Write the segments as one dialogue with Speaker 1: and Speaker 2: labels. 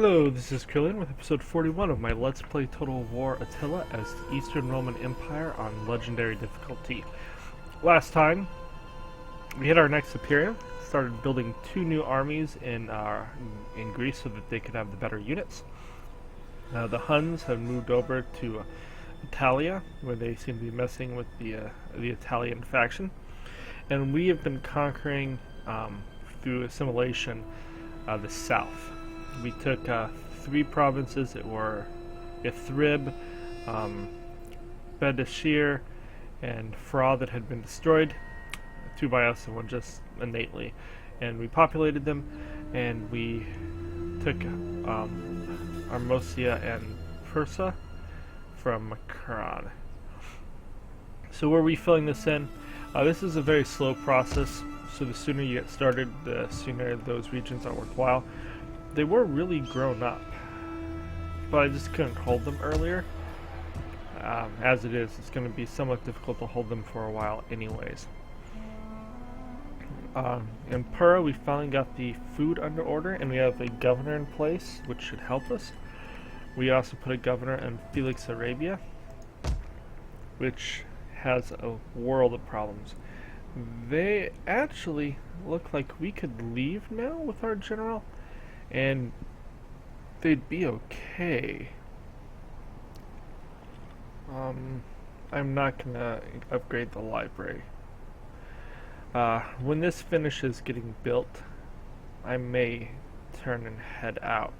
Speaker 1: Hello, this is Krillin with episode 41 of my Let's Play Total War Attila as the Eastern Roman Empire on Legendary difficulty. Last time, we hit our next Superior, started building two new armies in Greece so that they could have the better units. The Huns have moved over to Italia, where they seem to be messing with the Italian faction. And we have been conquering, through assimilation, the south. We took three provinces that were Ithrib, Bedashir, and Fra that had been destroyed, two by us and one just innately. And we populated them, and we took Armosia and Persa from Makran. So we're refilling this in. This is a very slow process, so the sooner you get started, the sooner those regions are worthwhile. They were really grown up, but I just couldn't hold them earlier. As it is, it's going to be somewhat difficult to hold them for a while anyways. In Pura, we finally got the food under order, and we have a governor in place, which should help us. We also put a governor in Felix Arabia, which has a world of problems. They actually look like we could leave now with our general, and they'd be okay. I'm not gonna upgrade the library. When this finishes getting built, I may turn and head out.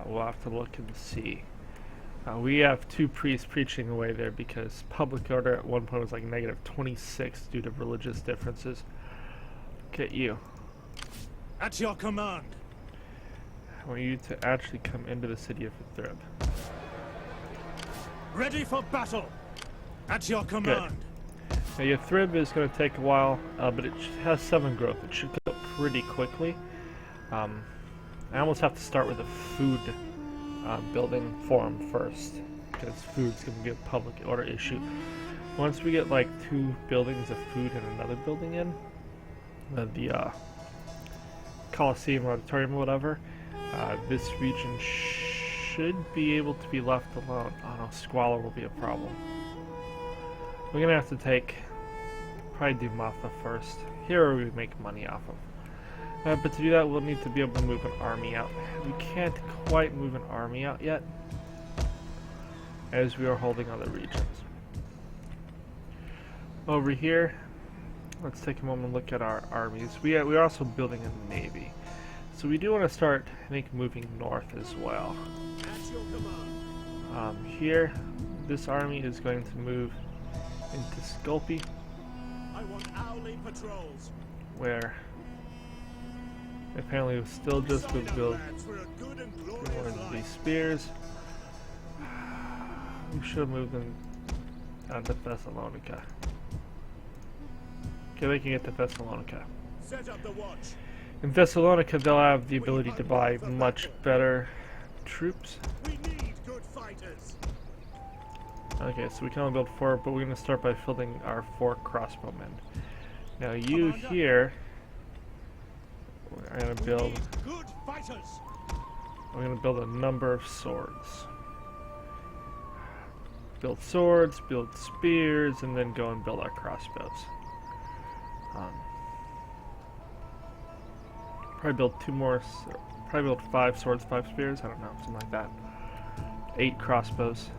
Speaker 1: We'll have to look and see. We have two priests preaching away there because public order at one point was like -26 due to religious differences. Get you.
Speaker 2: At your command.
Speaker 1: I want you to actually come into the city of Ithrib.
Speaker 2: Ready for battle. At your command.
Speaker 1: Good. Now, Ithrib is going to take a while, but it has 7 growth. It should go pretty quickly. I almost have to start with a food building for them first, because food's going to be a public order issue. Once we get like 2 buildings of food and another building in, the Colosseum, Auditorium, or whatever, this region should be able to be left alone. Oh no, Squalor will be a problem. We're gonna have to probably do Matha first. Here we make money off of. But to do that, we'll need to be able to move an army out. We can't quite move an army out yet, as we are holding other regions. Over here, let's take a moment and look at our armies. We are also building a navy. So we do want to start moving north as well. Here, this army is going to move into Sculpi, where apparently we'll still just build more of these spears. We should move them down to Thessalonica. Okay, they can get to Thessalonica.
Speaker 2: Set up the watch.
Speaker 1: In Thessalonica, they'll have the ability to buy much better troops.
Speaker 2: We need good fighters.
Speaker 1: Okay, so we can only build 4, but we're going to start by filling our 4 crossbowmen. Now you here, we're going to build.
Speaker 2: Good fighters.
Speaker 1: We're going to build a number of swords. Build swords, build spears, and then go and build our crossbows. Probably build 2 more, probably build 5 swords, 5 spears, I don't know, something like that. 8 crossbows.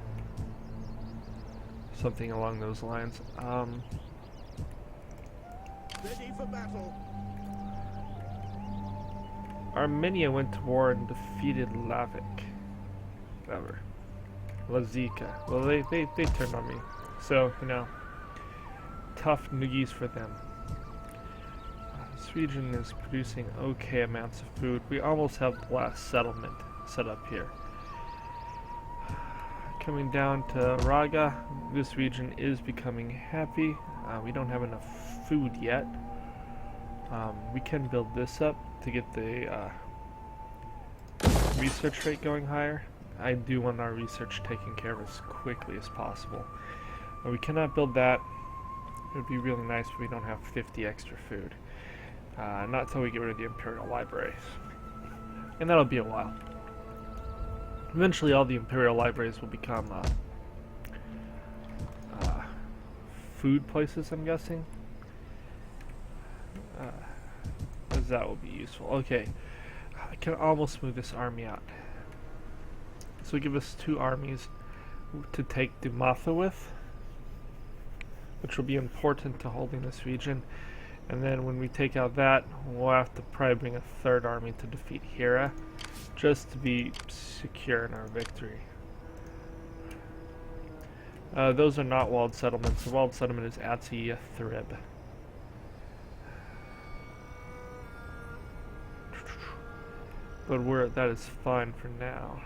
Speaker 1: Something along those lines.
Speaker 2: Ready for battle.
Speaker 1: Armenia went to war and defeated Lavik. Whatever. Lazika. Well, they turned on me. So, you know, tough noogies for them. This region is producing okay amounts of food. We almost have the last settlement set up here. Coming down to Raga, this region is becoming happy. We don't have enough food yet. We can build this up to get the research rate going higher. I do want our research taken care of as quickly as possible. We cannot build that. It would be really nice if we don't have 50 extra food. Not until we get rid of the Imperial Library. And that'll be a while. Eventually all the Imperial libraries will become food places, I'm guessing. Because that will be useful. Okay, I can almost move this army out. So give us 2 armies to take Dumatha with, which will be important to holding this region. And then when we take out that, we'll have to probably bring a 3rd army to defeat Hera, just to be secure in our victory. Those are not walled settlements. The walled settlement is Attila ERE. But that is fine for now.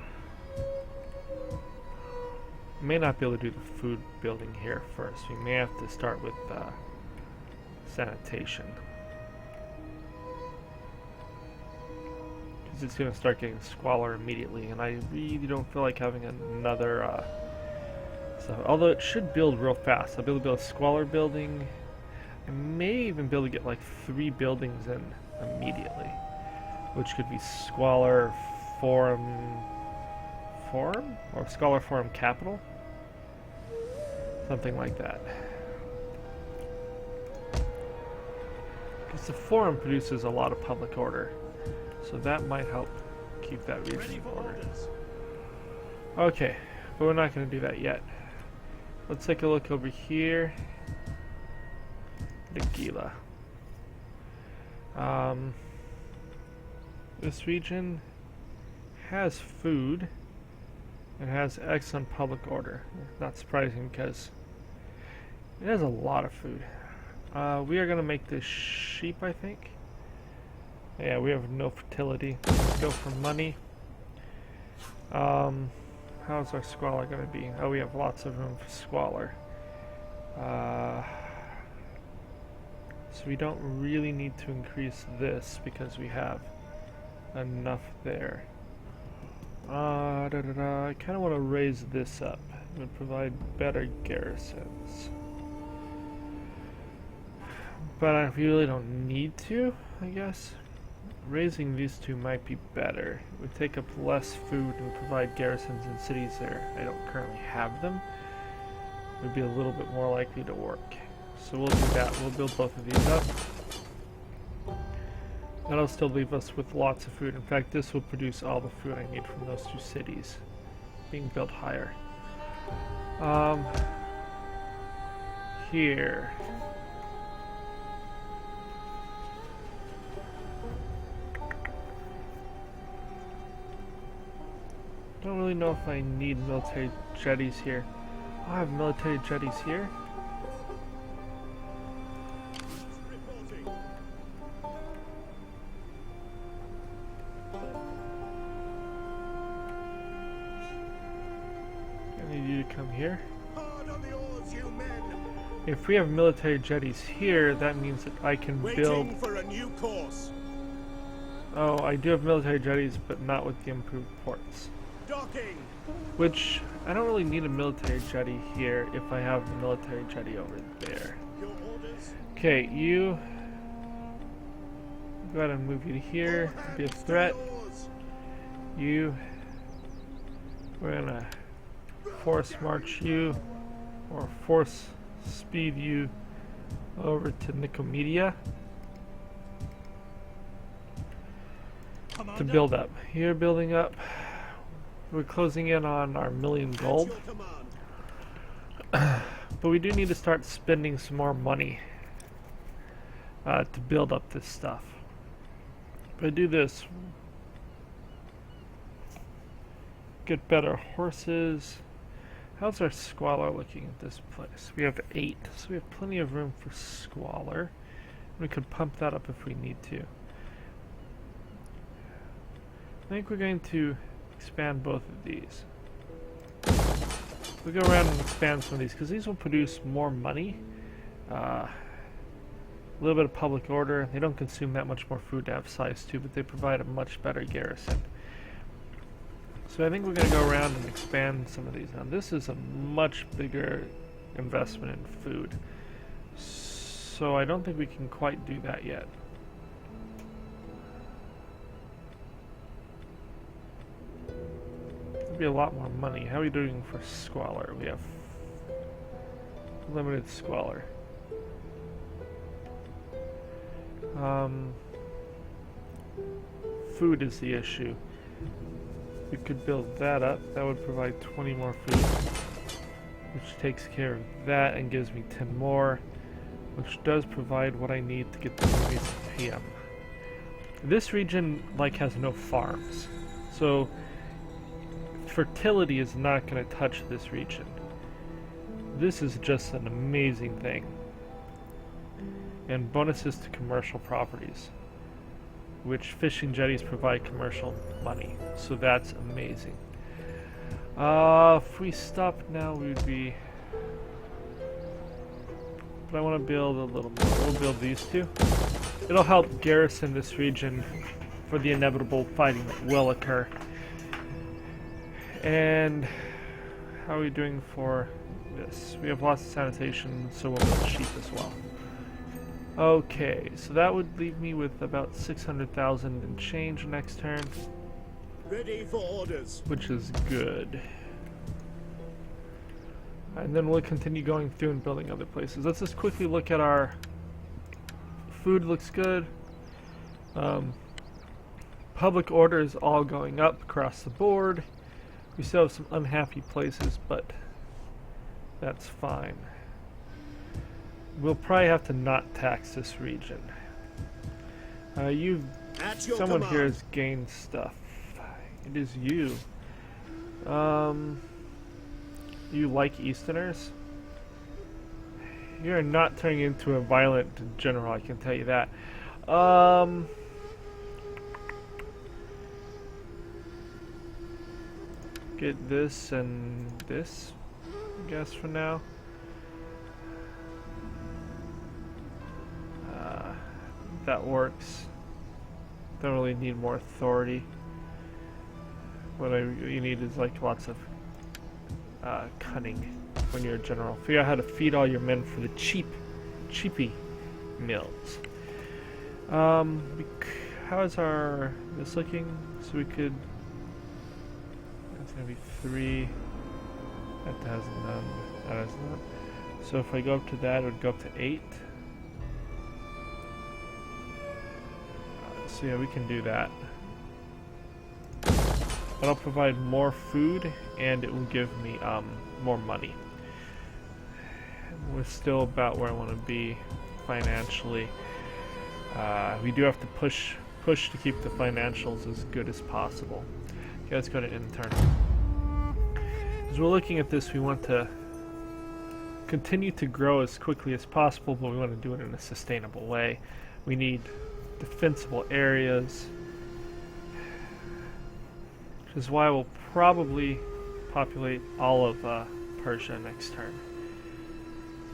Speaker 1: May not be able to do the food building here first. We may have to start with sanitation. Because it's going to start getting squalor immediately, and I really don't feel like having another stuff. Although it should build real fast. I'll be able to build a squalor building. I may even be able to get like 3 buildings in immediately. Which could be Squalor Forum or Scholar Forum Capital, something like that. Because the Forum produces a lot of public order, so that might help keep that region in order. Okay, but we're not going to do that yet. Let's take a look over here. Nagila. This region has food and has excellent public order. Not surprising because it has a lot of food. We are going to make this sheep, I think. Yeah, we have no fertility. Let's go for money. How's our squalor going to be? Oh, we have lots of room for squalor. So we don't really need to increase this because we have enough there. I kind of want to raise this up. It would provide better garrisons. But I really don't need to, I guess. Raising these 2 might be better. It would take up less food and provide garrisons in cities there I don't currently have them. It would be a little bit more likely to work. So we'll do that. We'll build both of these up. That'll still leave us with lots of food. In fact, this will produce all the food I need from those 2 cities being built higher. Here. Don't really know if I need military jetties here. Oh, I have military jetties here. Come here.
Speaker 2: Hard on the oars, you men.
Speaker 1: If we have military jetties here, that means that I can build.
Speaker 2: Waiting for a new course.
Speaker 1: Oh, I do have military jetties, but not with the improved ports.
Speaker 2: Docking.
Speaker 1: Which I don't really need a military jetty here if I have the military jetty over there.
Speaker 2: Your orders.
Speaker 1: Okay, you go ahead and move you to here. Be a threat. You. We're gonna force march you, or force speed you over to Nicomedia to build up. You're building up. We're closing in on our 1,000,000 gold. But we do need to start spending some more money to build up this stuff. If I do this, get better horses. How's our squalor looking at this place? We have 8, so we have plenty of room for squalor. We could pump that up if we need to. I think we're going to expand both of these. We'll go around and expand some of these, because these will produce more money. A little bit of public order. They don't consume that much more food to have size 2, but they provide a much better garrison. So I think we're going to go around and expand some of these. Now this is a much bigger investment in food. So I don't think we can quite do that yet. Would be a lot more money. How are we doing for squalor? We have limited squalor. Food is the issue. We could build that up. That would provide 20 more food, which takes care of that and gives me 10 more, which does provide what I need to get the armies to pay them. This region has no farms, so fertility is not going to touch this region. This is just an amazing thing. And bonuses to commercial properties, which fishing jetties provide commercial money, so that's amazing. If we stopped now, we would be... But I want to build a little more. We'll build these two. It'll help garrison this region for the inevitable fighting that will occur. And how are we doing for this? We have lots of sanitation, so we'll build sheep as well. Okay, so that would leave me with about 600,000 and change next turn.
Speaker 2: Ready for orders.
Speaker 1: Which is good. And then we'll continue going through and building other places. Let's just quickly look at our food. Looks good. Public order is all going up across the board. We still have some unhappy places, but that's fine. We'll probably have to not tax this region. Someone here has gained stuff. It is you. You like Easterners? You're not turning into a violent general, I can tell you that. Get this and this, I guess, for now. That works. Don't really need more authority. What you need is lots of cunning when you're a general. Figure out how to feed all your men for the cheapy mills. How is this looking? So we could. That's gonna be 3. That has none. That has none. So if I go up to that, it would go up to 8. So yeah, we can do that. That'll provide more food, and it will give me more money. We're still about where I want to be financially. We do have to push to keep the financials as good as possible. Okay, let's go to internal. As we're looking at this, we want to continue to grow as quickly as possible, but we want to do it in a sustainable way. We need defensible areas, which is why we'll probably populate all of Persia next turn.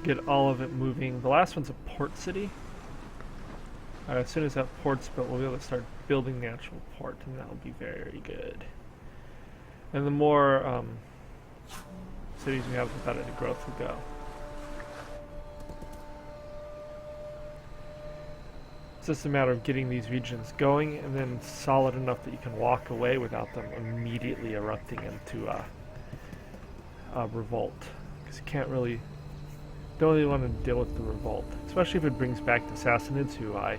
Speaker 1: Get all of it moving. The last one's a port city. As soon as that port's built, we'll be able to start building the actual port, and that'll be very good. And the more cities we have, the better the growth will go. It's just a matter of getting these regions going and then solid enough that you can walk away without them immediately erupting into a revolt. Because you don't really want to deal with the revolt, especially if it brings back the Sassanids, who I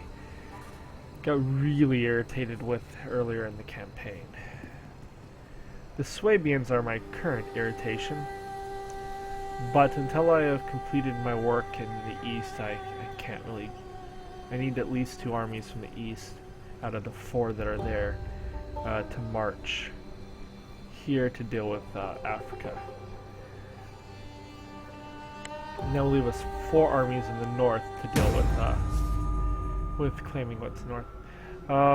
Speaker 1: got really irritated with earlier in the campaign. The Swabians are my current irritation, but until I have completed my work in the east, I can't really. I need at least 2 armies from the east out of the 4 that are there to march here to deal with Africa. And that will leave us 4 armies in the north to deal with claiming what's north.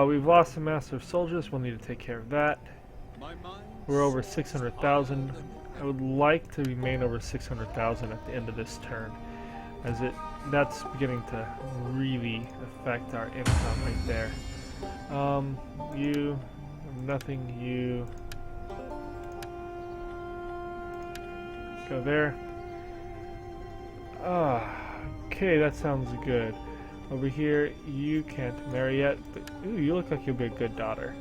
Speaker 1: We've lost a master of soldiers. We'll need to take care of that. We're over 600,000. I would like to remain over 600,000 at the end of this turn, as that's beginning to really affect our income right there. You, nothing, you. Go there. Okay, that sounds good. Over here, you can't marry yet, but ooh, you look like you'll be a good daughter.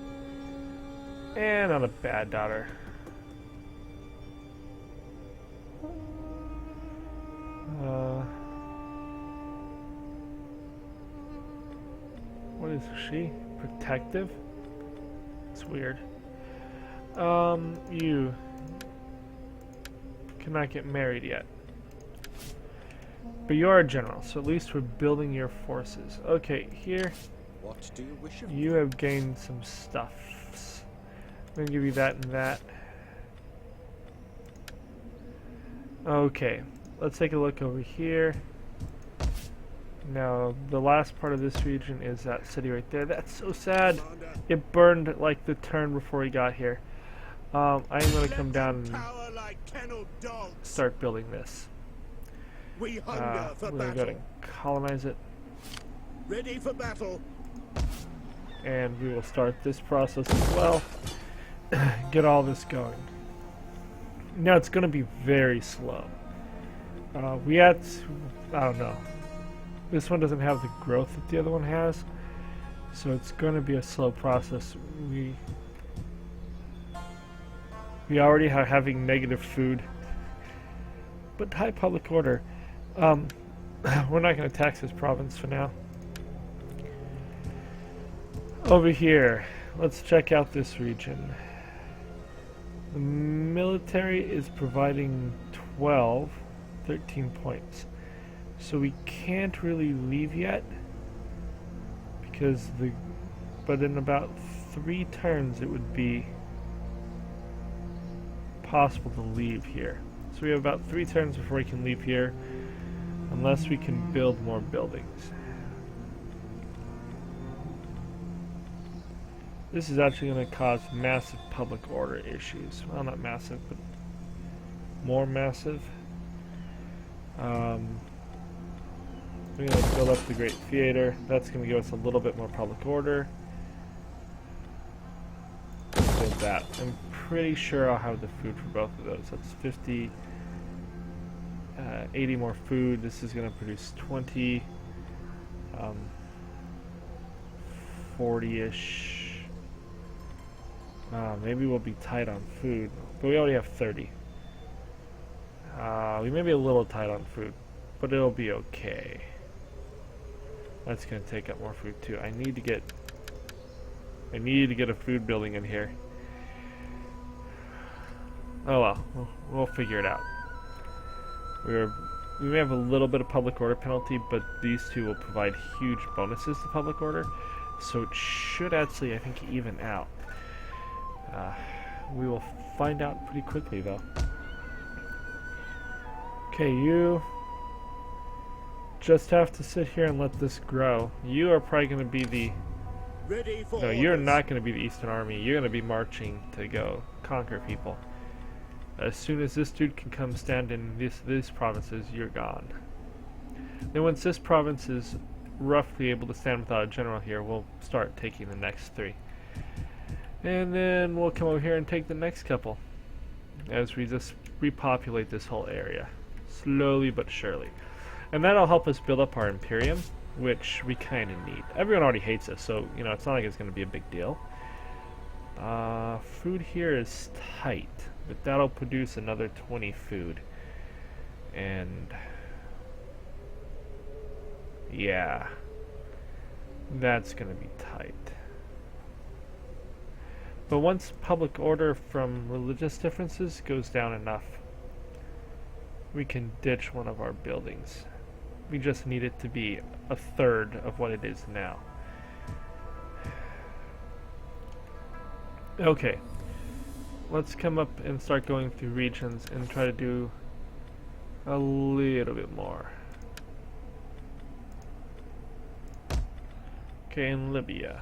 Speaker 1: And not a bad daughter. What is she? Protective? It's weird. You cannot get married yet. But you are a general, so at least we're building your forces. Okay, here.
Speaker 2: What do you wish of
Speaker 1: You have gained some stuff. I'm gonna give you that and that. Okay, let's take a look over here. Now, the last part of this region is that city right there. That's so sad.
Speaker 2: Commander?
Speaker 1: It burned like the turn before we got here. I am gonna come down and
Speaker 2: Cower like kenneled dogs.
Speaker 1: start building this.
Speaker 2: We hunger for
Speaker 1: We're gonna go
Speaker 2: battle.
Speaker 1: to colonize it,
Speaker 2: Ready for battle.
Speaker 1: and we will start this process as well. Get all this going. Now it's gonna be very slow. We had, I don't know. This one doesn't have the growth that the other one has, so it's gonna be a slow process. We already are having negative food, but high public order. We're not going to tax this province for now. Over here, let's check out this region. The military is providing 13 points. So we can't really leave yet, because but in about 3 turns it would be possible to leave here. So we have about 3 turns before we can leave here, unless we can build more buildings. This is actually going to cause massive public order issues. Well, not massive, but more massive. We're going to build up the Great Theater. That's going to give us a little bit more public order. Build that. I'm pretty sure I'll have the food for both of those. That's 50, 80 more food. This is going to produce 20, 40-ish. Maybe we'll be tight on food, but we already have 30. We may be a little tight on food, but it'll be okay. That's going to take up more food too. I need to get a food building in here. Oh well, we'll figure it out. We may have a little bit of public order penalty, but these two will provide huge bonuses to public order, so it should actually, I think, even out. We will find out pretty quickly, though. Okay, you just have to sit here and let this grow. You are probably going to be the...
Speaker 2: Ready for
Speaker 1: No, you're
Speaker 2: orders.
Speaker 1: not going to be the Eastern Army. You're going to be marching to go conquer people. As soon as this dude can come stand in these provinces, you're gone. Then once this province is roughly able to stand without a general here, we'll start taking the next 3. And then we'll come over here and take the next couple, as we just repopulate this whole area, slowly but surely. And that'll help us build up our Imperium, which we kind of need. Everyone already hates us, so you know it's not like it's going to be a big deal. Food here is tight, but that'll produce another 20 food. And yeah, that's going to be tight. But once public order from religious differences goes down enough, we can ditch one of our buildings. We just need it to be a third of what it is now. Okay, let's come up and start going through regions and try to do a little bit more. Okay, in Libya,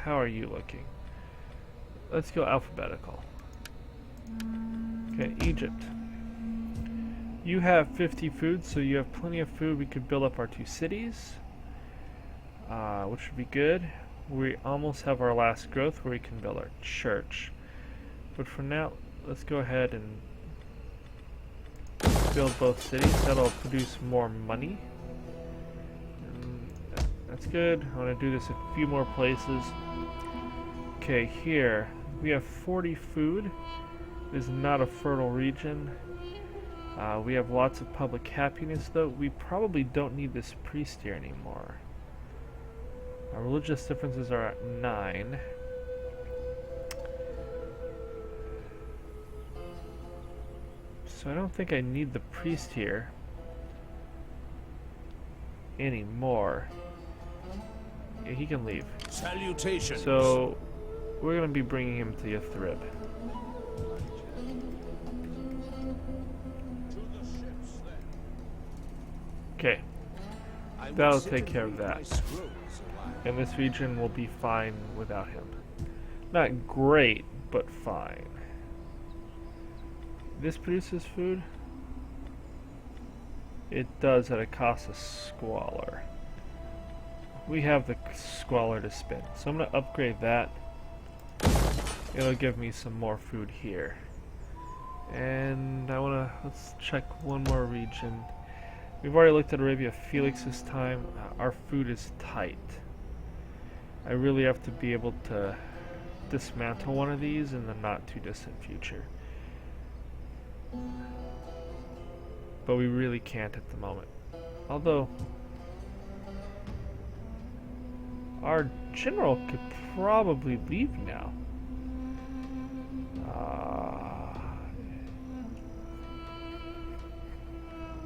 Speaker 1: how are you looking? Let's go alphabetical. Okay, Egypt. You have 50 food, so you have plenty of food. We could build up our 2 cities, which would be good. We almost have our last growth where we can build our church. But for now, let's go ahead and build both cities. That'll produce more money. And that's good. I want to do this a few more places. Okay, here we have 40 food. It is not a fertile region. We have lots of public happiness, though. We probably don't need this priest here anymore. Our religious differences are at 9. So I don't think I need the priest here anymore. Yeah, he can leave.
Speaker 3: Salutations.
Speaker 1: So we're going to be bringing him to Yathrib. Okay, that'll take care of that. And this region will be fine without him. Not great, but fine. This produces food? It does at a cost of squalor. We have the squalor to spend, so I'm going to upgrade that. It'll give me some more food here. And let's check one more region. We've already looked at Arabia Felix this time. Our food is tight. I really have to be able to dismantle one of these in the not too distant future. But we really can't at the moment. Although our general could probably leave now.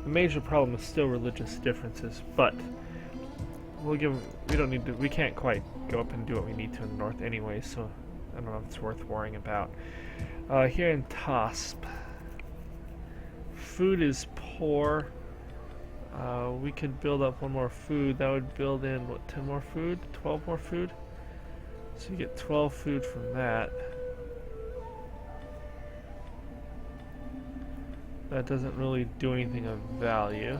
Speaker 1: The major problem is still religious differences, but we'll give. We don't need to. We can't quite go up and do what we need to in the north anyway, so I don't know if it's worth worrying about. Here in Tasp, food is poor. We could build up one more food. That would build in what? 10 more food? 12 more food? So you get 12 food from that. That doesn't really do anything of value.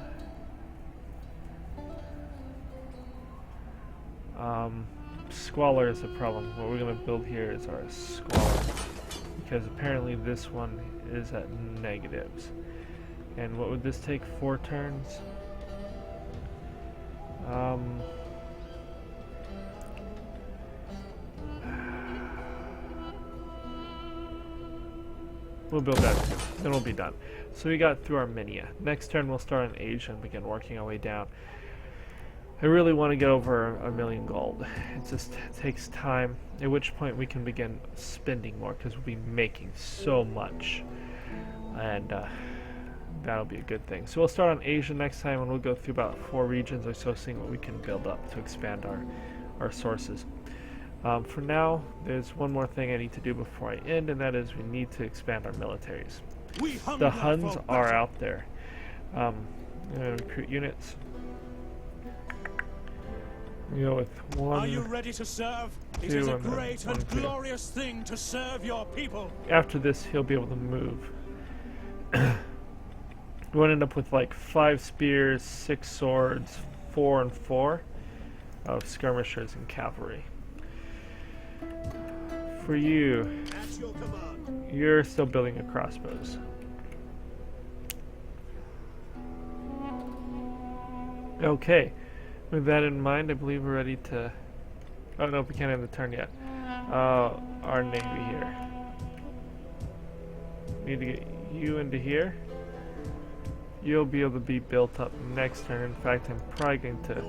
Speaker 1: Squalor is a problem. What we're going to build here is our squalor, because apparently this one is at negatives. And what would this take? 4 turns? We'll build that too. Then we'll be done. So we got through Armenia. Next turn we'll start on Asia and begin working our way down. I really want to get over 1,000,000 gold. It just takes time, at which point we can begin spending more because we'll be making so much. And that'll be a good thing. So we'll start on Asia next time, and we'll go through about 4 regions or so, seeing what we can build up to expand our sources. For now, there's one more thing I need to do before I end, and that is we need to expand our militaries. The Huns are out there. I'm going to recruit units. We go with 1.
Speaker 3: Are you ready to serve? It
Speaker 1: 2,
Speaker 3: is a
Speaker 1: and then
Speaker 3: great
Speaker 1: 1,
Speaker 3: and
Speaker 1: 2.
Speaker 3: glorious thing to serve your people.
Speaker 1: After this, he'll be able to move. We want to end up with like 5 spears, 6 swords, 4 and 4 of skirmishers and cavalry. For you,
Speaker 2: At your command.
Speaker 1: you're still building your crossbows. Okay, with that in mind, I believe we're ready to... Oh no, we can't end the turn yet. Our navy here. Need to get you into here. You'll be able to be built up next turn. In fact, I'm probably going to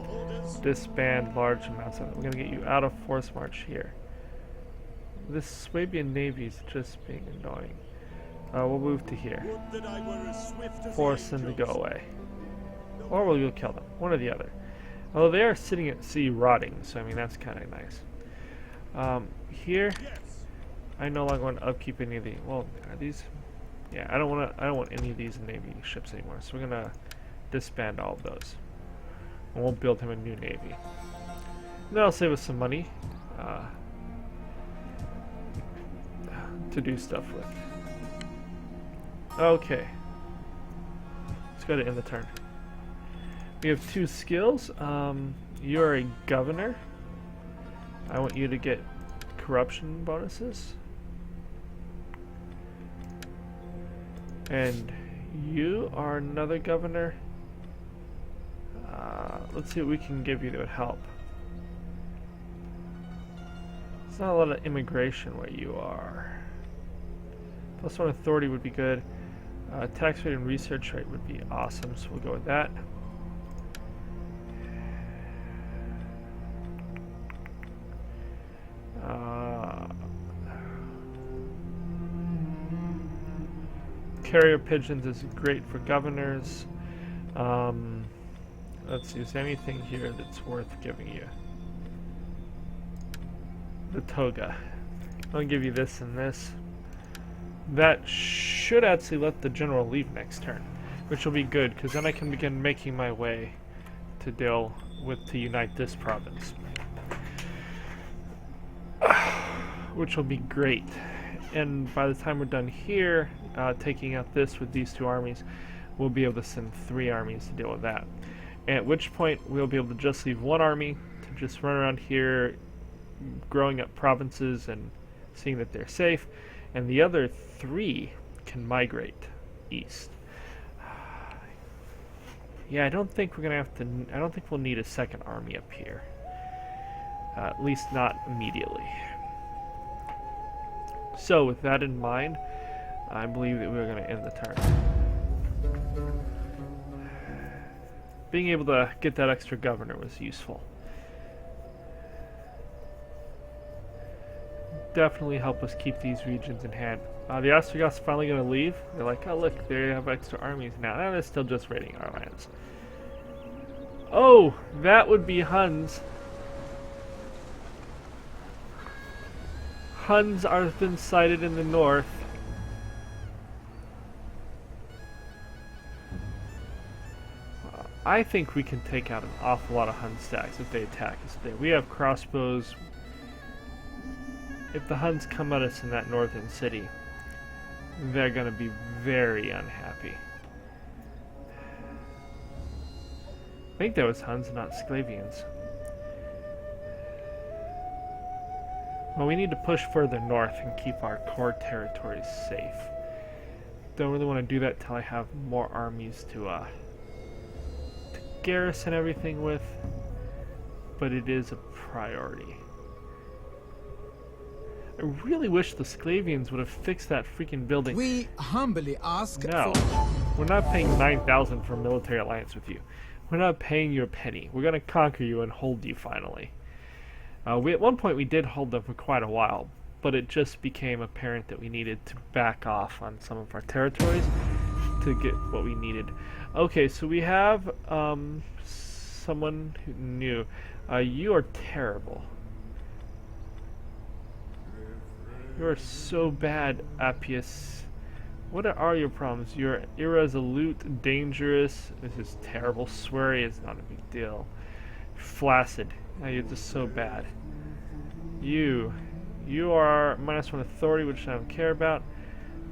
Speaker 1: disband large amounts of it. We're going to get you out of force march here. This Swabian navy is just being annoying. We'll move to here.
Speaker 2: Would that I were as swift as
Speaker 1: Force them to go
Speaker 2: angels.
Speaker 1: away. Or we'll go kill them. One or the other. Although they are sitting at sea rotting, so I mean that's kind of nice. Here,
Speaker 2: Yes.
Speaker 1: I no longer want to upkeep any of the... Well, are these... Yeah, I don't want any of these Navy ships anymore, so we're gonna disband all of those. And we'll build him a new Navy. And that'll save us some money to do stuff with. Okay. Let's go to end the turn. We have 2 skills. You're a governor. I want you to get corruption bonuses. And you are another governor. Let's see what we can give you that would help. There's not a lot of immigration where you are. +1 authority would be good. Tax rate and research rate would be awesome, so we'll go with that. Carrier pigeons is great for governors. Let's see, is there anything here that's worth giving you? The toga. I'll give you this and this. That should actually let the general leave next turn, which will be good, because then I can begin making my way to deal with, to unite this province. Which will be great. And by the time we're done here, taking out this with these two armies, we'll be able to send 3 armies to deal with that. At which point, we'll be able to just leave 1 army to just run around here, growing up provinces and seeing that they're safe, and the other 3 can migrate east. Yeah, I don't think we're gonna have to. I don't think we'll need a second army up here. At least not immediately. So, with that in mind, I believe that we're going to end the turn. Being able to get that extra governor was useful. Definitely help us keep these regions in hand. The Ostrogoths finally going to leave. They're like, oh look, they have extra armies now. And they're still just raiding our lands. Oh, that would be Huns. Huns are been sighted in the north. I think we can take out an awful lot of Hun stacks if they attack us today. We have crossbows. If the Huns come at us in that northern city, they're going to be very unhappy. I think that was Huns, not Sclavians. Well, we need to push further north and keep our core territories safe. Don't really want to do that till I have more armies to garrison everything with, but it is a priority. I really wish the Sclavians would have fixed that freaking building.
Speaker 4: We humbly ask
Speaker 1: No, we're not paying 9,000 for a military alliance with you. We're not paying you a penny. We're going to conquer you and hold you finally. At one point we did hold them for quite a while, but it just became apparent that we needed to back off on some of our territories to get what we needed. Okay, so we have someone who knew. You are terrible. You are so bad, Appius. What are your problems? You're irresolute, dangerous. This is terrible. Sweary is not a big deal. Flaccid. You're just so bad. You are -1 authority, which I don't care about.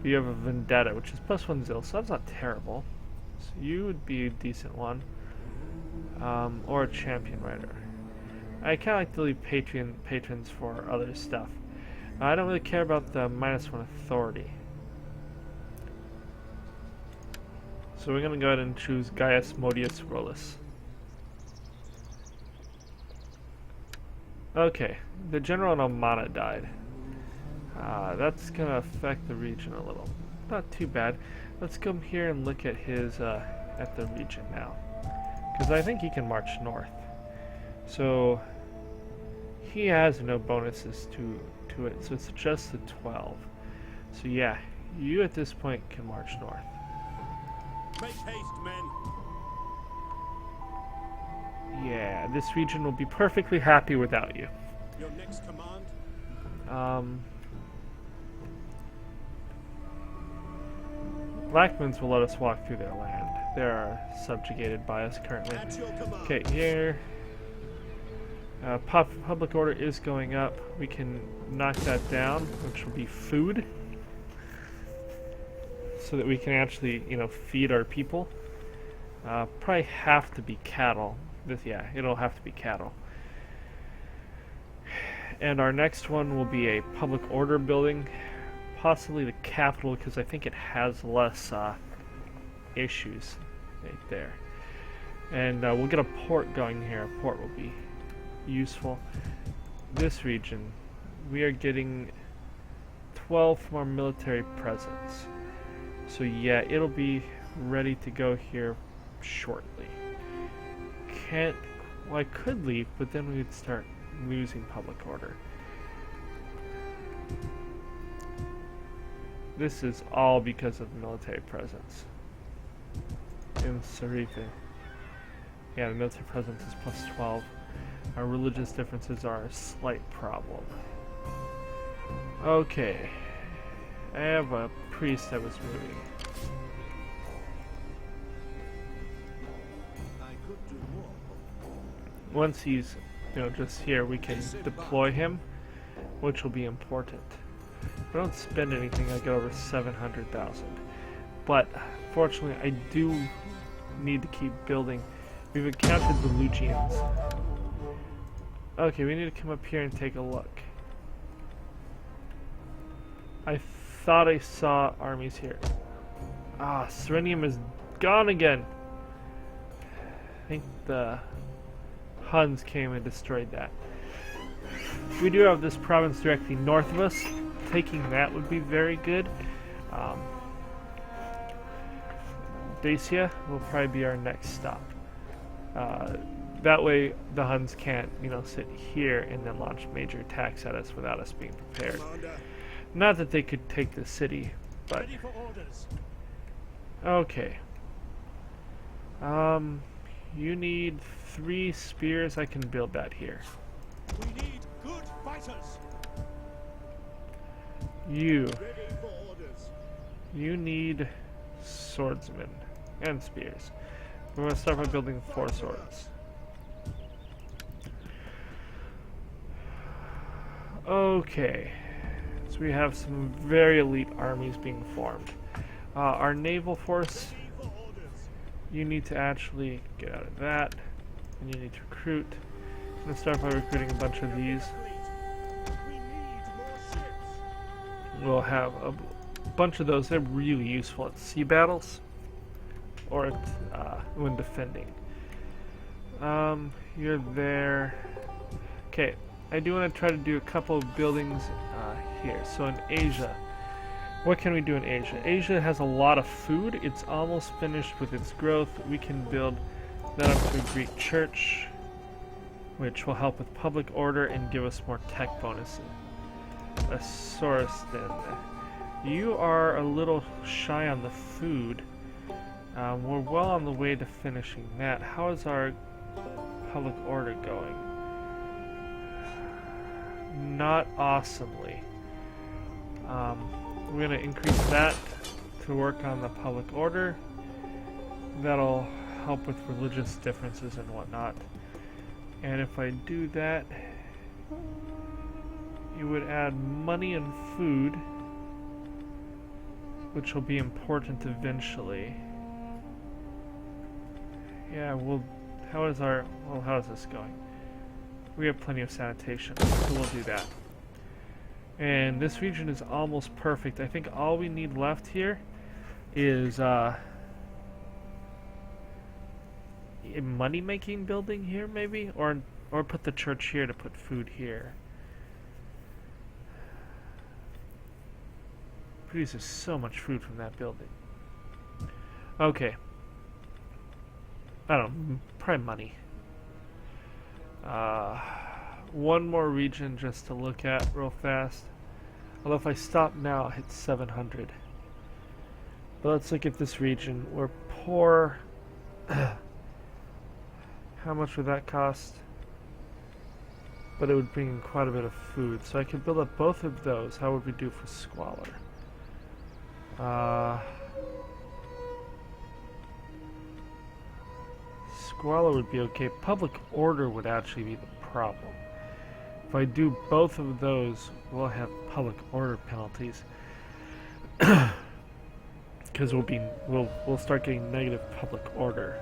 Speaker 1: You have a vendetta, which is +1 zeal, so that's not terrible. So you would be a decent one. Or a champion rider. I kind of like to leave patrons for other stuff. I don't really care about the -1 authority. So we're going to go ahead and choose Gaius Modius Rolus. Okay, the general in Almana died. That's going to affect the region a little. Not too bad. Let's come here and look at his, at the region now. Because I think he can march north. So, he has no bonuses to it, so it's just the 12. So yeah, you at this point can march north.
Speaker 2: Make haste, men.
Speaker 1: Yeah, this region will be perfectly happy without you.
Speaker 2: Your next command?
Speaker 1: Lackmans will let us walk through their land. They are subjugated by us currently.
Speaker 2: At your command.
Speaker 1: Okay, here. Public order is going up. We can knock that down, which will be food. So that we can actually, feed our people. Probably have to be cattle. Yeah, it'll have to be cattle. And our next one will be a public order building. Possibly the capital, because I think it has less issues right there. And we'll get a port going here. A port will be useful. This region, we are getting 12 more military presence. So yeah, it'll be ready to go here shortly. Can't... Well, I could leave, but then we would start losing public order. This is all because of military presence in Sarife. Yeah, the military presence is +12. Our religious differences are a slight problem. Okay. I have a priest that was moving. Once he's, just here, we can deploy him, which will be important. If I don't spend anything, I get over 700,000. But, fortunately, I do need to keep building. We've encountered the Lugians. Okay, we need to come up here and take a look. I thought I saw armies here. Ah, Serenium is gone again. I think the Huns came and destroyed that. We do have this province directly north of us. Taking that would be very good. Dacia will probably be our next stop. That way the Huns can't, sit here and then launch major attacks at us without us being prepared. Not that they could take the city, but...
Speaker 3: Ready for orders.
Speaker 1: Okay. You need 3 spears. I can build that here.
Speaker 3: We need good fighters.
Speaker 1: You
Speaker 2: Ready for orders.
Speaker 1: need swordsmen and spears. We're going to start by building 4 swords. Okay. So we have some very elite armies being formed. Our naval force,
Speaker 2: Ready for orders.
Speaker 1: you need to actually get out of that, and you need to recruit. I'm going to start by recruiting a bunch of these.
Speaker 2: We need more ships.
Speaker 1: We'll have a bunch of those. They're really useful at sea battles or at, when defending. You're there. Okay, I do want to try to do a couple of buildings here. So in Asia, what can we do in Asia? Asia has a lot of food. It's almost finished with its growth. We can build that up to a Greek church, which will help with public order and give us more tech bonuses. A Soriston. You are a little shy on the food. We're well on the way to finishing that. How is our public order going? Not awesomely. We're going to increase that to work on the public order. That'll help with religious differences and whatnot. And if I do that, you would add money and food, which will be important eventually. Yeah, how is this going? We have plenty of sanitation, so we'll do that. And this region is almost perfect. I think all we need left here is a money-making building here, maybe? Or put the church here to put food here. Produces so much food from that building. Okay. I don't know, probably money. One more region just to look at real fast. Although if I stop now, I'll hit 700. But let's look at this region. We're poor. How much would that cost? But it would bring in quite a bit of food. So I could build up both of those. How would we do for squalor? Squalor would be okay. Public order would actually be the problem. If I do both of those, we'll have public order penalties. Because we'll start getting negative public order.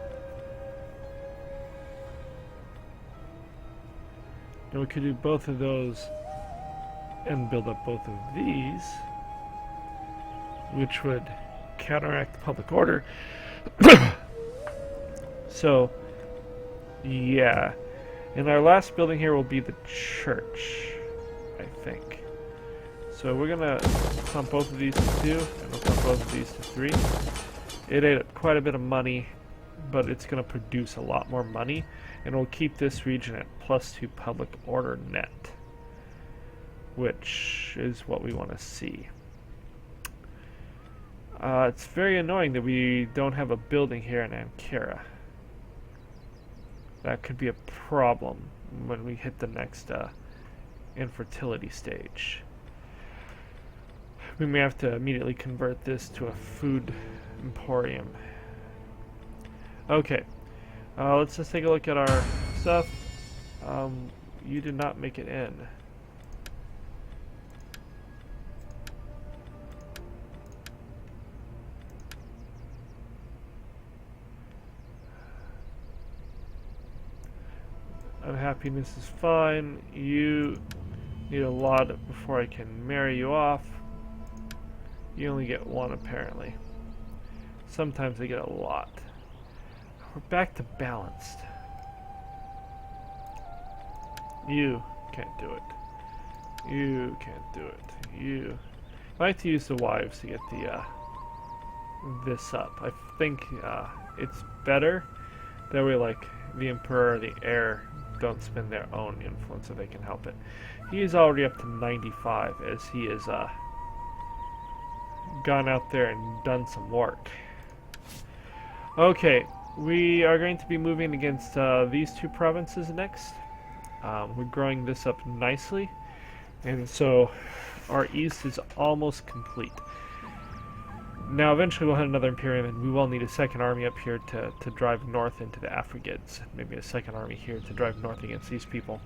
Speaker 1: And we could do both of those and build up both of these, which would counteract public order. So, yeah. And our last building here will be the church, I think. So we're gonna pump both of these to 2, and we'll pump both of these to 3. It ate up quite a bit of money, but it's gonna produce a lot more money, and we'll keep this region at +2 public order net, which is what we want to see. It's very annoying that we don't have a building here in Ankara. That could be a problem when we hit the next infertility stage. We may have to immediately convert this to a food emporium. Okay, let's just take a look at our stuff. You did not make it in. Unhappiness is fine. You need a lot before I can marry you off. You only get 1 apparently. Sometimes I get a lot. We're back to balanced. You can't do it. You can't do it. You. I like to use the wives to get the this up. I think it's better that way, like the emperor or the heir don't spend their own influence if they can help it. He is already up to 95 as he has gone out there and done some work. Okay, we are going to be moving against these 2 provinces next. We're growing this up nicely, and so our east is almost complete. Now eventually we'll have another Imperium, and we will need a second army up here to drive north into the Afrigids. Maybe a second army here to drive north against these people.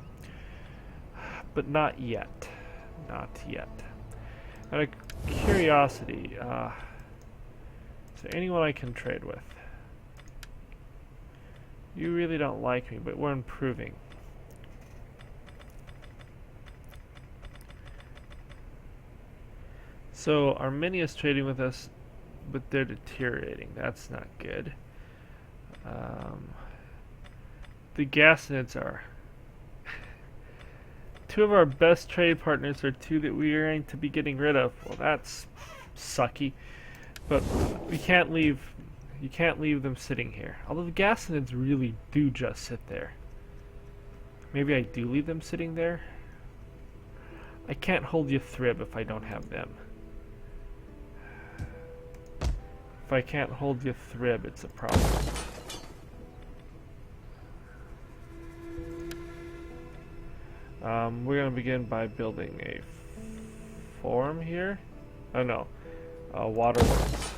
Speaker 1: But not yet. Not yet. Out of curiosity, is there anyone I can trade with? You really don't like me, but we're improving. So Armenia's trading with us, but they're deteriorating. That's not good. The Gassanids are 2 of our best trade partners are 2 that we are going to be getting rid of. Well, that's sucky. But we can't leave. You can't leave them sitting here. Although the Gassanids really do just sit there. Maybe I do leave them sitting there. I can't hold Yathrib if I don't have them. If I can't hold Yathrib, it's a problem. We're going to begin by building a forum here. Oh no, waterworks.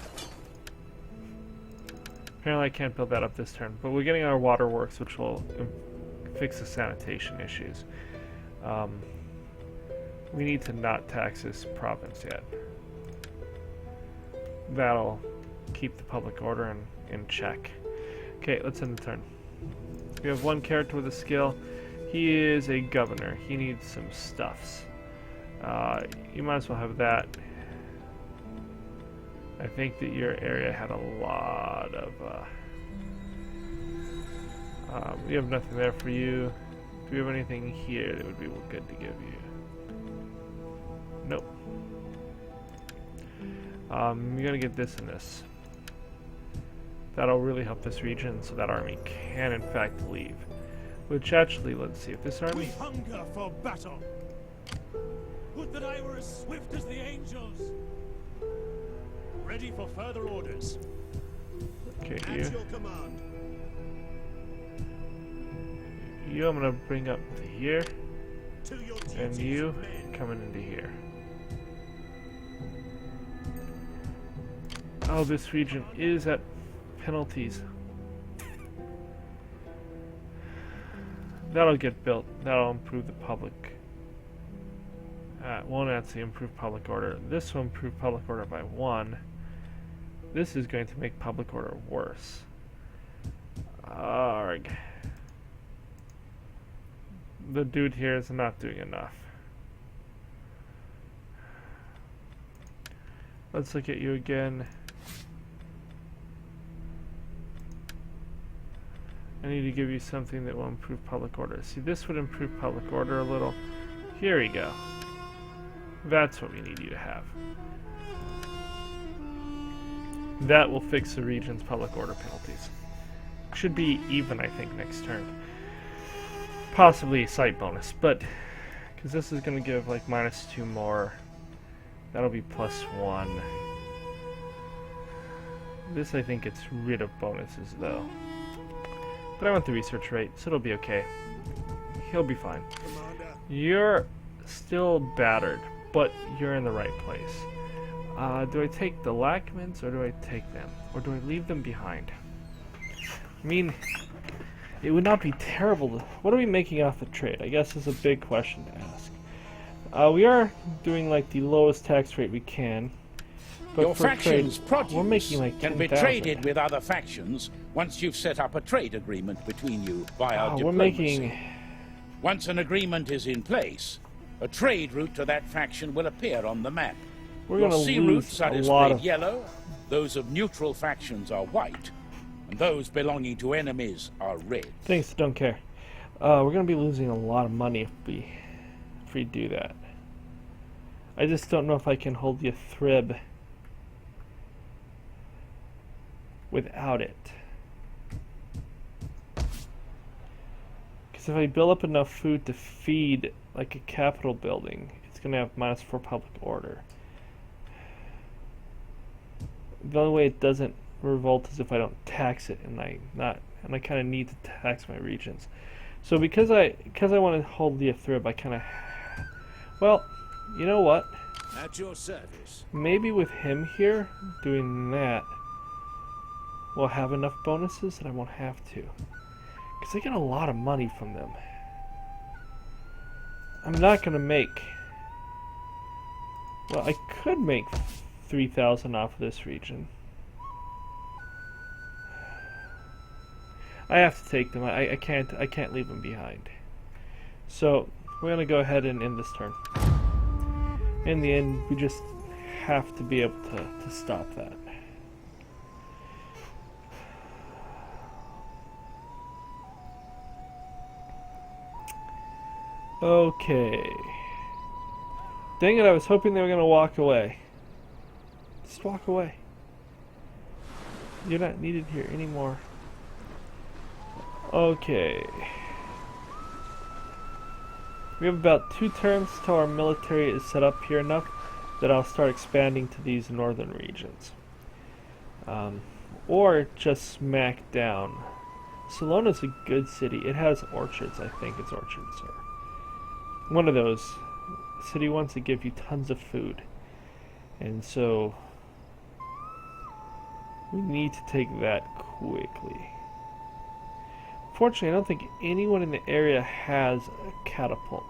Speaker 1: Apparently I can't build that up this turn, but we're getting our waterworks, which will fix the sanitation issues. We need to not tax this province yet. That'll keep the public order in check. Okay, let's end the turn. We have 1 character with a skill. He is a governor. He needs some stuffs. You might as well have that. I think that your area had a lot of... we have nothing there for you. Do we have anything here that would be good to give you? Nope. You're gonna get this and this. That'll really help this region so that army can in fact leave. Which actually, let's see if this army...
Speaker 3: We hunger for battle. Would that I were as swift as the angels. Ready for further orders.
Speaker 1: Okay,
Speaker 2: At your command.
Speaker 1: you I'm gonna bring up to here,
Speaker 2: To your
Speaker 1: and
Speaker 2: duties,
Speaker 1: you
Speaker 2: men.
Speaker 1: coming into here. Oh, this region is at penalties. That'll get built. That'll improve the public. Won't actually improve public order. This will improve public order by 1. This is going to make public order worse. Arg. The dude here is not doing enough. Let's look at you again. I need to give you something that will improve public order. See, this would improve public order a little. Here we go. That's what we need you to have. That will fix the region's public order penalties. Should be even, I think, next turn. Possibly a site bonus, but because this is going to give like -2 more. That'll be +1. This, I think, gets rid of bonuses, though. But I want the research rate, so it'll be okay. He'll be fine.
Speaker 2: Commander.
Speaker 1: You're still battered, but you're in the right place. Do I take the Lackmans, or do I take them? Or do I leave them behind? I mean, it would not be terrible to... What are we making off the trade? I guess is a big question to ask. We are doing, like, the lowest tax rate we can. But
Speaker 4: Your
Speaker 1: for
Speaker 4: faction's
Speaker 1: trade,
Speaker 4: produce
Speaker 1: we're making, like,
Speaker 4: can be
Speaker 1: 10,000.
Speaker 4: traded with other factions once you've set up a trade agreement between you via diplomacy.
Speaker 1: We're making...
Speaker 4: Once an agreement is in place, a trade route to that faction will appear on the map.
Speaker 1: We're
Speaker 4: Your
Speaker 1: going
Speaker 4: sea
Speaker 1: to
Speaker 4: routes
Speaker 1: lose
Speaker 4: are
Speaker 1: a lot
Speaker 4: displayed
Speaker 1: of...
Speaker 4: yellow, those of neutral factions are white, and those belonging to enemies are red.
Speaker 1: Thanks, don't care. We're going to be losing a lot of money if we do that. I just don't know if I can hold the Thrib without it. Because if I build up enough food to feed like a capital building, it's going to have -4 public order. The only way it doesn't revolt is if I don't tax it, and I kind of need to tax my regions. So because I want to hold the Thrib, I kind of, well, you know what?
Speaker 2: At your service.
Speaker 1: Maybe with him here doing that, we'll have enough bonuses that I won't have to, because I get a lot of money from them. I'm not gonna make. Well, I could make 3,000 off of this region. I have to take them. I can't leave them behind. So we're gonna go ahead and end this turn. In the end, we just have to be able to stop that. Okay. Dang it, I was hoping they were gonna walk away. Just walk away. You're not needed here anymore. Okay. We have about 2 turns till our military is set up here enough that I'll start expanding to these northern regions. Or just smack down. Salona's a good city. It has orchards, I think it's orchards. Or one of those city ones that give you tons of food. And so we need to take that quickly. Fortunately, I don't think anyone in the area has a catapult.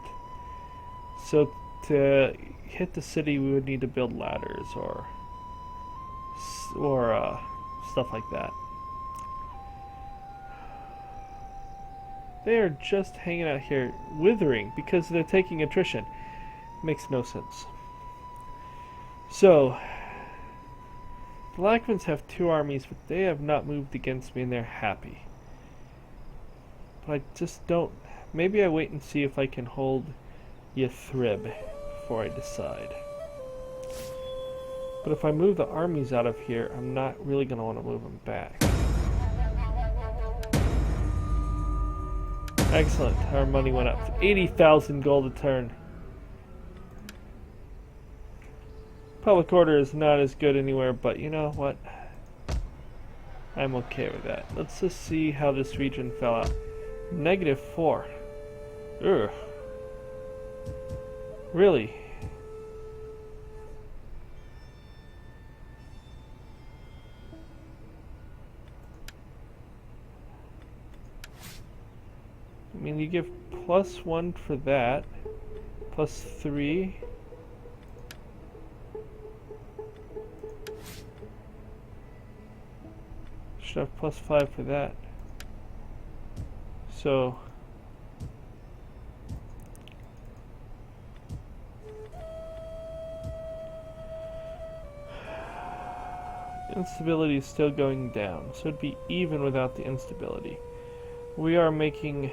Speaker 1: So to hit the city, we would need to build ladders or stuff like that. They are just hanging out here, withering because they're taking attrition. Makes no sense. So, the Lackmans have 2 armies, but they have not moved against me, and they're happy. But I just don't... Maybe I wait and see if I can hold Yathrib before I decide. But if I move the armies out of here, I'm not really going to want to move them back. Excellent. Our money went up. 80,000 gold a turn. Public order is not as good anywhere, but you know what? I'm okay with that. Let's just see how this region fell out. -4. Ugh. Really? I mean, you give +1 for that, +3. Should have +5 for that. So instability is still going down, so it'd be even without the instability. We are making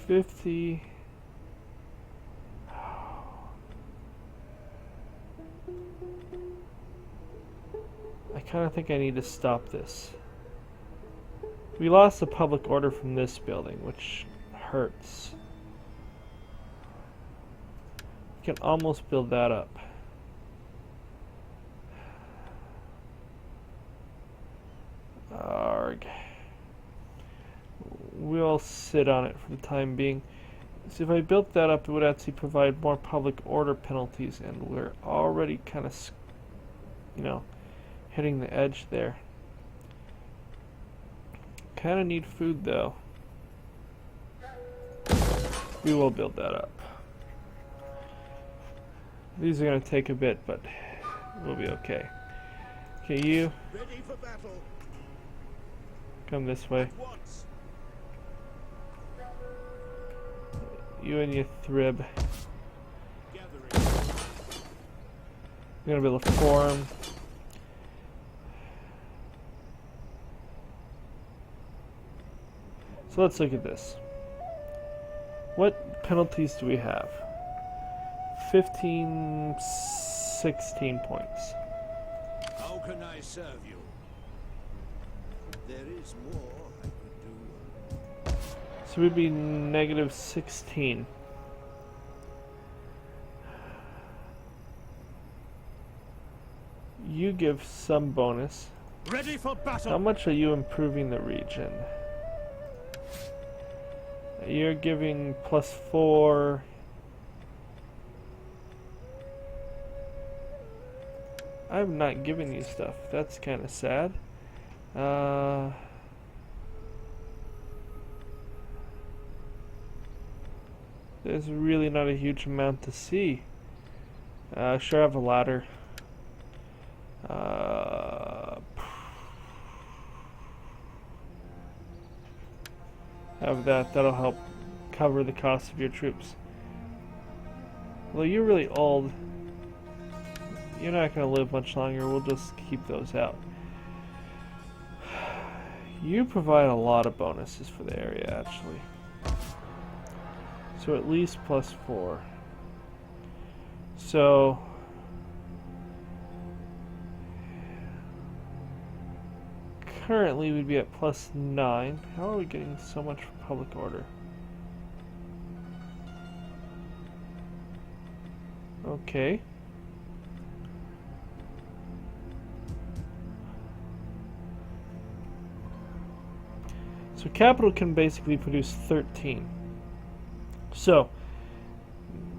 Speaker 1: 50. kind of think I need to stop this. We lost the public order from this building, which hurts. We can almost build that up. Arg. We'll sit on it for the time being. So if I built that up, it would actually provide more public order penalties, and we're already kind of, you know, hitting the edge there. Kind of need food though. We will build that up. These are going to take a bit, but we'll be okay. Okay, you
Speaker 2: Ready for battle.
Speaker 1: come this way.
Speaker 2: Once.
Speaker 1: You and your thrib.
Speaker 2: Gathering.
Speaker 1: We're going to build a forum. So let's look at this. What penalties do we have? 15, 16 points.
Speaker 2: How can I serve you? There is more I could do.
Speaker 1: So we'd be negative 16. You give some bonus.
Speaker 3: Ready for battle.
Speaker 1: How much are you improving the region? You're giving +4. I'm not giving you stuff. That's kind of sad. There's really not a huge amount to see. Sure, I have a ladder. Have that. That'll help cover the cost of your troops. Well, you're really old. You're not going to live much longer. We'll just keep those out. You provide a lot of bonuses for the area, actually. So at least +4. So currently we'd be at +9. How are we getting so much for public order? Okay. So capital can basically produce 13. So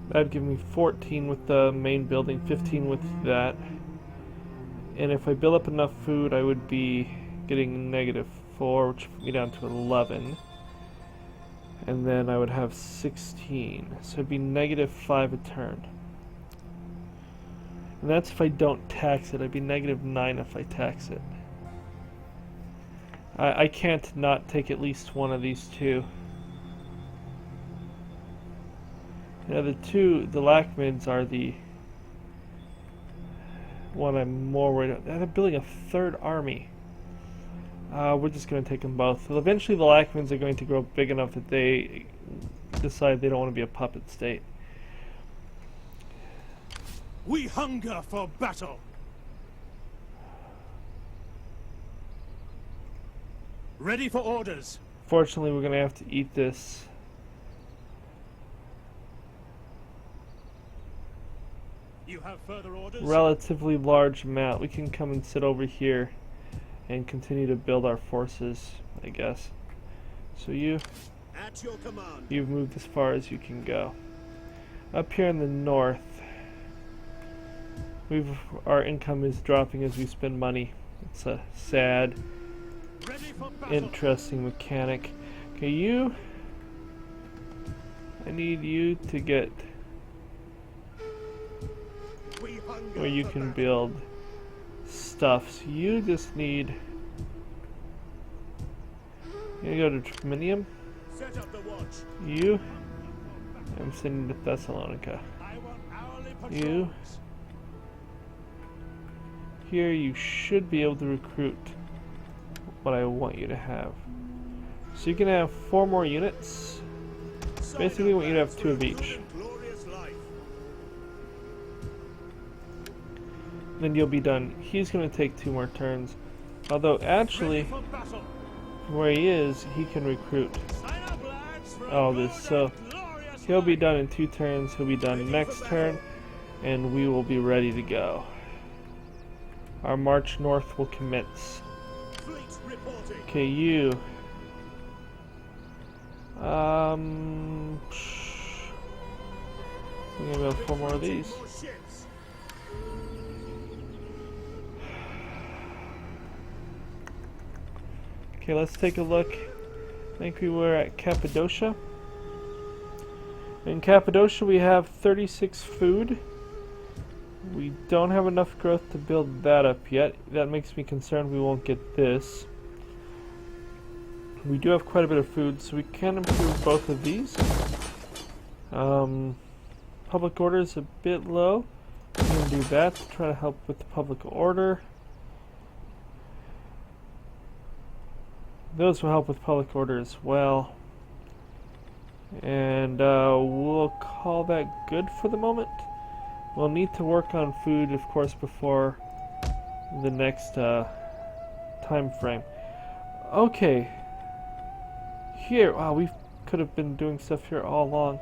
Speaker 1: that'd give me 14 with the main building, 15 with that. And if I build up enough food, I would be getting -4, which would be down to 11. And then I would have 16. So it'd be -5 a turn. And that's if I don't tax it. I'd be -9 if I tax it. I can't not take at least one of these two. Now the Lachmids are the one I'm more worried about. They're building a third army. We're just going to take them both. Well, eventually the Lachmids are going to grow big enough that they decide they don't want to be a puppet state.
Speaker 3: We hunger for battle. Ready for orders.
Speaker 1: Fortunately, we're going to have to eat this.
Speaker 3: You have further orders?
Speaker 1: Relatively large amount. We can come and sit over here and continue to build our forces, I guess. So
Speaker 2: At your command.
Speaker 1: you've moved as far as you can go. Up here in the north, our income is dropping as we spend money. It's a sad,
Speaker 3: Ready for battle.
Speaker 1: interesting mechanic. Okay, I need you to get
Speaker 2: We hunger
Speaker 1: where you
Speaker 2: for
Speaker 1: can
Speaker 2: battle.
Speaker 1: build stuff. So you just need. You're gonna go to Terminium.
Speaker 2: Set up the watch.
Speaker 1: I'm sending to Thessalonica.
Speaker 3: I want hourly
Speaker 1: You.
Speaker 3: patrols.
Speaker 1: Here you should be able to recruit what I want you to have. So you can have 4 more units. Basically, I want you to have 2 of each.
Speaker 2: Glorious life.
Speaker 1: then you'll be done. He's going to take 2 more turns. Although, actually,
Speaker 3: For battle.
Speaker 1: from where he is, he can recruit
Speaker 3: Sign up, lads, for a
Speaker 1: all this.
Speaker 3: good
Speaker 1: So,
Speaker 3: and glorious
Speaker 1: he'll be
Speaker 3: life.
Speaker 1: done in 2 turns. He'll be done next turn. And we will be ready to go. Our march north will commence.
Speaker 3: Fleet reporting.
Speaker 1: Okay, you. We're gonna build 4 more of these.
Speaker 3: More ships.
Speaker 1: Okay, let's take a look. I think we were at Cappadocia. In Cappadocia, we have 36 food. We don't have enough growth to build that up yet. That makes me concerned we won't get this. We do have quite a bit of food, so we can improve both of these. Public order is a bit low. I'm going to do that to try to help with the public order. Those will help with public order as well. And we'll call that good for the moment. We'll need to work on food, of course, before the next time frame. Okay. Here, wow, we could have been doing stuff here all along.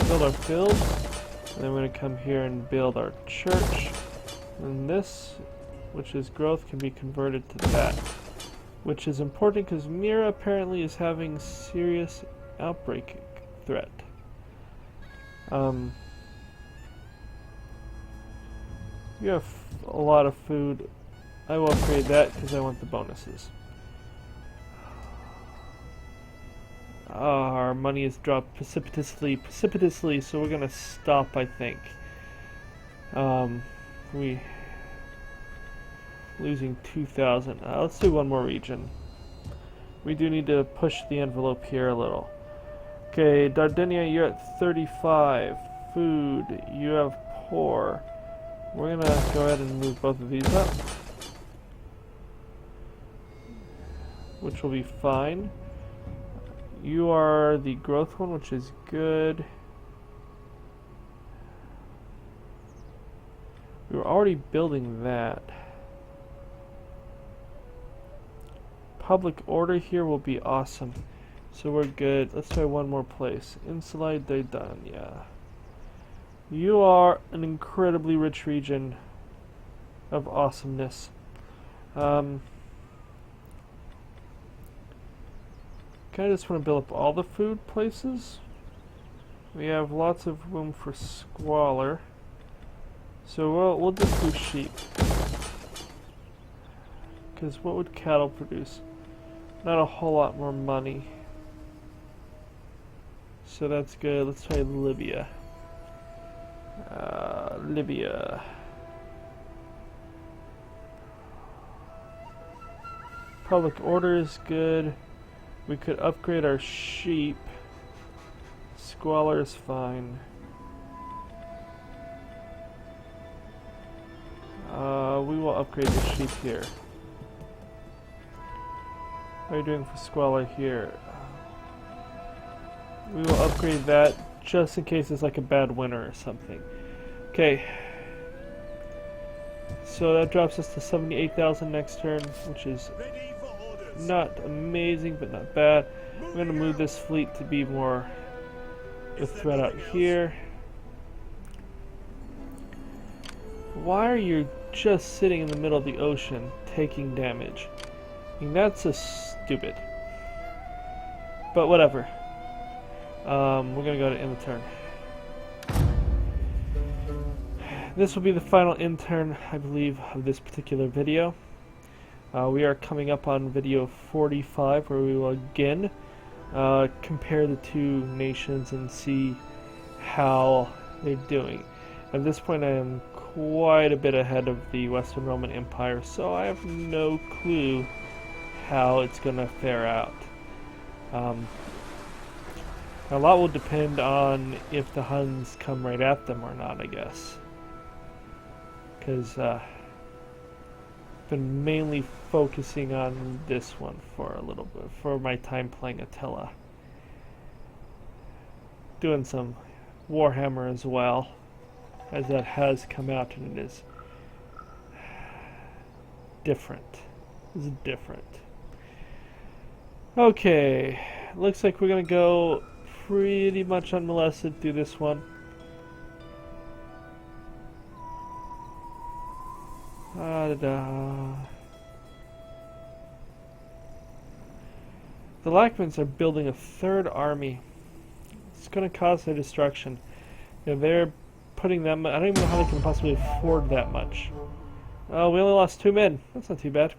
Speaker 1: Build our field, and then we're going to come here and build our church. And this, which is growth, can be converted to that. Which is important because Mira apparently is having serious outbreak threat. You have a lot of food. I will upgrade that because I want the bonuses. Our money has dropped precipitously, so we're gonna stop, I think. We losing 2,000. Let's do 1 more region. We do need to push the envelope here a little. Okay, Dardenia, you're at 35. Food, you have poor. We're gonna go ahead and move both of these up, which will be fine. You are the growth one, which is good. We were already building that. Public order here will be awesome. So we're good. Let's try 1 more place. Insula de Dania. You are an incredibly rich region of awesomeness. I just want to build up all the food places. We have lots of room for squalor. So we'll just do sheep. Because what would cattle produce? Not a whole lot more money. So that's good. Let's try Libya. Libya. Public order is good. We could upgrade our sheep. Squalor is fine. We will upgrade the sheep here. How are you doing for squalor here? We will upgrade that just in case it's like a bad winter or something. Okay. So that drops us to 78,000 next turn, which is
Speaker 3: Ready for orders.
Speaker 1: not amazing, but not bad. I'm going to move this fleet to be more the threat out here. Why are you just sitting in the middle of the ocean taking damage? I mean, that's just stupid. But whatever. We're going to go to end the turn. This will be the final end turn, I believe, of this particular video. We are coming up on video 45, where we will again compare the 2 nations and see how they're doing. At this point, I am quite a bit ahead of the Western Roman Empire, so I have no clue how it's going to fare out. A lot will depend on if the Huns come right at them or not, I guess. Because I've been mainly focusing on this one for a little bit, for my time playing Attila. Doing some Warhammer as well. as that has come out, and it is different. It's different. Okay, looks like we're gonna go pretty much unmolested through this one. The Lackmans are building a third army. It's going to cause their destruction. They're putting them... I don't even know how they can possibly afford that much. Oh, we only lost 2 men. That's not too bad.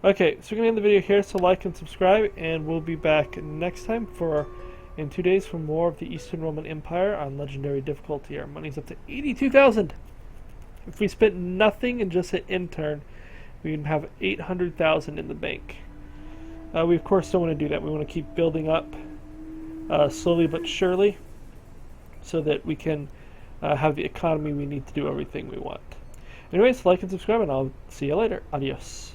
Speaker 1: Okay, so we're going to end the video here, so like and subscribe, and we'll be back next time in 2 days for more of the Eastern Roman Empire on Legendary difficulty. Our money's up to 82,000. If we spent nothing and just hit intern, we can have 800,000 in the bank. We of course don't want to do that. We want to keep building up slowly but surely so that we can have the economy we need to do everything we want. Anyways, like and subscribe, and I'll see you later. Adios.